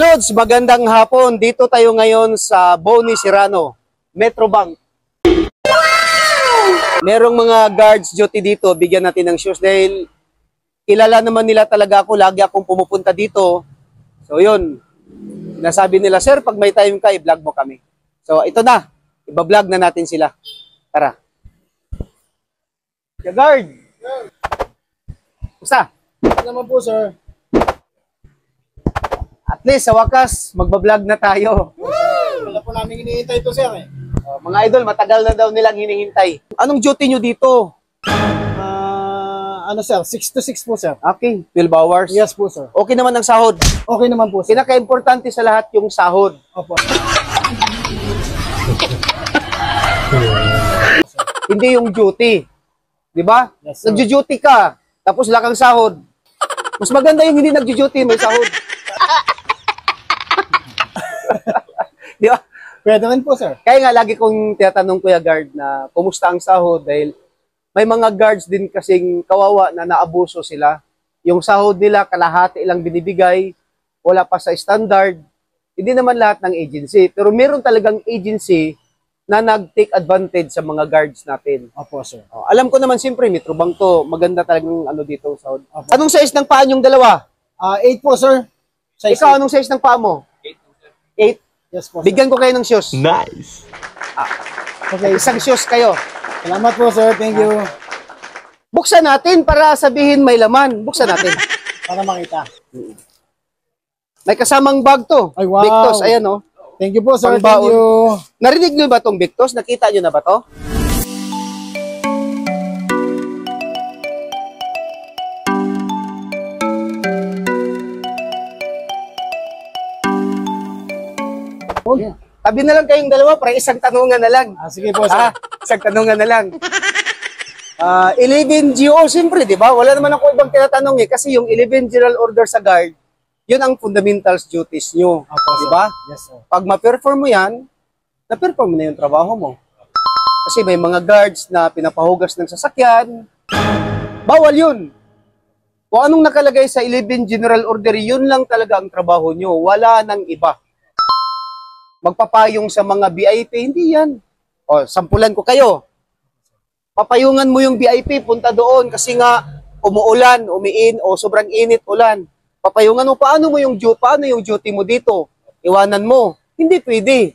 Lods, magandang hapon. Dito tayo ngayon sa Boni Serrano, Metrobank. Merong mga guards duty dito, bigyan natin ng shoes dahil kilala naman nila talaga ako, lagi akong pumupunta dito. So yun, nasabi nila, sir, pag may time ka, i-vlog mo kami. So ito na, iba-vlog na natin sila. Tara. The guard! Basta? Ano naman po, sir? At least, sa wakas, magbablog na tayo. Wala po namin hinihintay ito, sir. Mga idol, matagal na daw nilang hinihintay. Anong duty nyo dito? Ano, sir? 6 to 6 po, sir. Okay, 12 hours. Yes po, sir. Okay naman ang sahod. Okay naman po, sir. Pinaka-importante sa lahat yung sahod. Opo. Hindi yung duty. Di ba? Yes, sir. Nagjo-duty ka, tapos wala kang sahod. Mas maganda yung hindi nagjo-duty, may sahod. Di ba? Pwede rin po, sir. Kaya nga lagi kong tinatanong Kuya Guard na kumusta ang sahod dahil may mga guards din kasing kawawa na naabuso sila. Yung sahod nila kalahati lang binibigay, wala pa sa standard. Hindi naman lahat ng agency, pero meron talagang agency na nag-take advantage sa mga guards natin. Opo, sir. Alam ko naman siyempre, Metrobank to, maganda talagang ano dito sahod. Opo. Anong size ng paa yung dalawa? 8 po, sir. Size Ikaw, 8. anong size ng paa mo? 8. Yes po, sir. Bigyan ko kayo ng shoes. Nice. Okay. Isang shoes kayo. Salamat po, sir. Thank you. Buksan natin para sabihin may laman. Buksan natin. Para makita. May kasamang bag to. Ay, wow. Victos, ayan oh. Thank you po, sir. Thank Pangbaon. you. Narinig niyo ba tong Victos? Nakita niyo na ba to? Yeah. Tabi na lang kayong dalawa para isang tanungan na lang. Sige po, sir. Isang tanungan na lang. 11 GO, siyempre, di ba? Wala naman ako ibang tinatanong eh. Kasi yung 11 General Order sa Guard, yun ang fundamentals duties nyo. Opo, Di sir. ba? Yes, sir. Pag ma-perform mo yan, na-perform mo na yung trabaho mo. Kasi may mga guards na pinapahugas ng sasakyan. Bawal yun. Kung anong nakalagay sa 11 General Order, yun lang talaga ang trabaho nyo. Wala nang iba. Magpapayong sa mga VIP, hindi yan. O, sampulan ko kayo. Papayungan mo yung VIP, punta doon kasi nga umuulan, umiin, o sobrang init ulan. Papayungan mo, paano yung duty mo dito? Iwanan mo. Hindi pwede.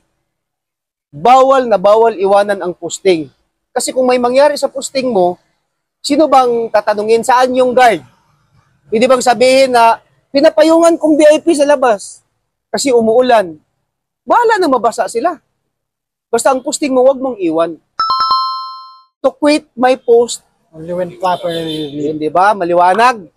Bawal na bawal iwanan ang posting. Kasi kung may mangyari sa posting mo, sino bang tatanungin saan yung guard? Pwede bang sabihin na pinapayungan kong VIP sa labas kasi umuulan? Bahala na mabasa sila. Basta ang posting mo, wag mong iwan. To quit my post, Only when properly. di ba? Maliwanag.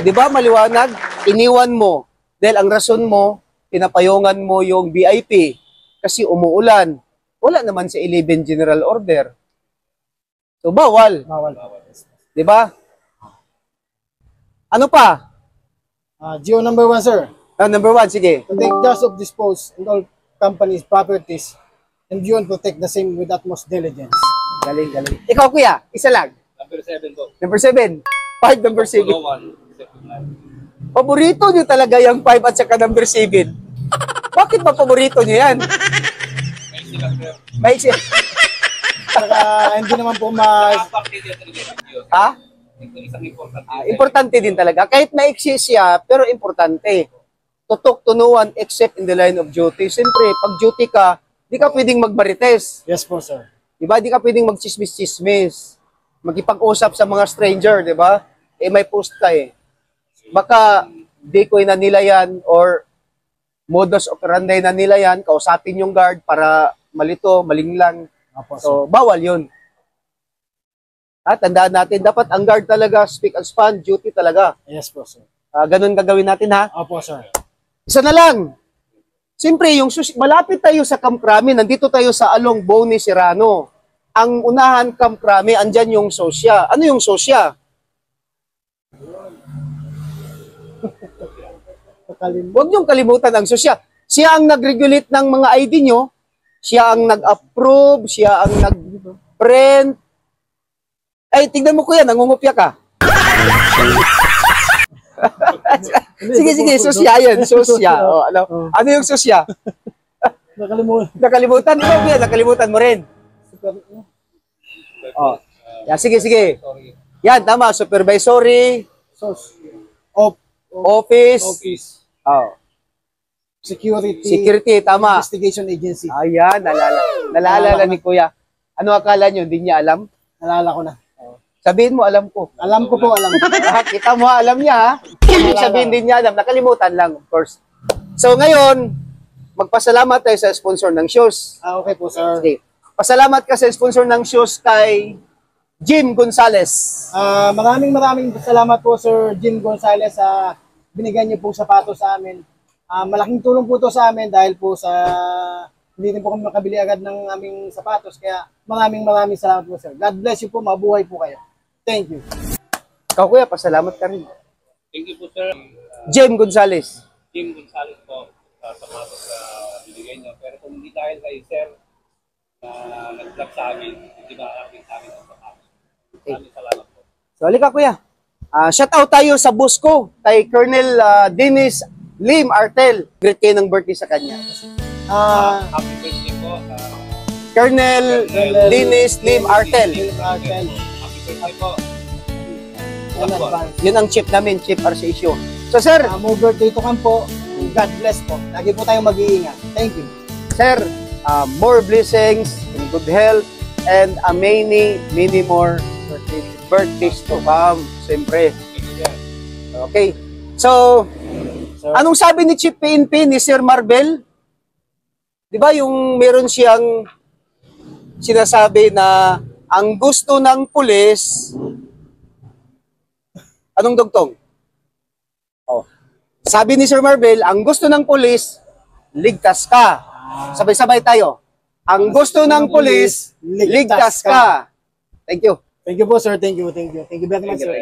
Di ba? Maliwanag. Iniwan mo. Dahil ang rason mo, pinapayungan mo yung VIP kasi umuulan. Wala naman sa 11 General Order. So, bawal. Bawal. Di ba? Ano pa? GO number 1, sir. Number 1, sige. To take just of dispose in all companies' properties and view and protect the same with utmost diligence. Galing, galing. Ikaw, kuya, isa lang. Number 7 po. Number 7. 5, number 7. Follow 1. Paborito nyo talaga yung 5 at saka number 7. Bakit ba paborito nyo yan? Maiksi. Saka hindi naman po Ha? Importante din talaga. Kahit maiksi siya, pero importante. Tutok, tunuan, except in the line of duty. Siyempre, pag duty ka, di ka pwedeng magmarites. Yes po, sir. Diba? Di ka pwedeng magchismis-chismis. Magipag-usap sa mga stranger, di ba? Eh, may post ka eh. Baka, di ko na nila yan or modus operandi na nila yan, kausapin yung guard para malito, malinglang. Opo, sir. So, bawal yun. Tandaan natin, dapat ang guard talaga, speak and span, duty talaga. Yes po, sir. Ganun gagawin natin, ha? Opo, sir. Isa na lang. Siyempre, malapit tayo sa Camp Crame, nandito tayo sa Along Boni Serrano. Ang unahan Camp Crame, andyan yung Sosya. Ano yung Sosya? Huwag niyong kalimutan ang Sosya. Siya ang nag-regulate ng mga ID nyo, siya ang nag-approve, siya ang nag-print. Ay, tignan mo kuya, nangungupya ka. Sige, susya yan. Susya. O, ano yung susya? Nakalimutan. Ikaw, Kuya, nakalimutan mo rin. Oh. Yan, sige. Sorry. Yan, tama. Supervisory, office, oh. Security, tama. Investigation Agency. Ayan, nalala ni Kuya. Ano akala nyo? Hindi niya alam? Nalala ko na. Sabihin mo, alam ko. Alam ko po, alam ko. Kita mo, alam niya, ha? Ibig sabihin din niya alam. Nakalimutan lang, of course. So, ngayon, magpasalamat tayo sa sponsor ng shoes. Okay po, sir. Okay. Pasalamat ka sa sponsor ng shoes kay Jim Gonzales. Maraming salamat po, Sir Jim Gonzales, sa binigyan niyo po sapatos sa amin. Malaking tulong po to sa amin dahil po sa hindi din po kami makabili agad ng aming sapatos. Kaya maraming salamat po, sir. God bless you po. Mabuhay po kayo. Thank you. Ikaw, Kuya, pasalamat ka rin. Thank you po, sir. Jim Gonzales. Jim Gonzales po sa sapatos na binigay niyo. Pero kung hindi dahil kay sir na nag-vlog sa amin, hindi makakapit sa amin ang sapatos. Maraming salamat po. So, halika, Kuya. Shout out tayo sa boss ko, kay Colonel Dennis Lim Artel. Great kayo ng birthday sa kanya. Happy birthday po. Colonel Dennis Lim Artel. Happy birthday po. In advance. Yun ang chip namin, chip RCSU. So, sir, More birthday to come po. God bless po. Lagi po tayong mag-iingat. Thank you. sir, more blessings and good health and many more birthdays to come. Siyempre. Okay. So, anong sabi ni Chief PNP ni Sir Marbel? Di ba yung meron siyang sinasabi na ang gusto ng pulis, anong dugtong? Oh. Sabi ni Sir Marbel, ang gusto ng pulis, ligtas ka. Sabay-sabay tayo. Ang gusto ng pulis, ligtas ka. Thank you. Thank you po, sir. Thank you. Thank you very much, sir.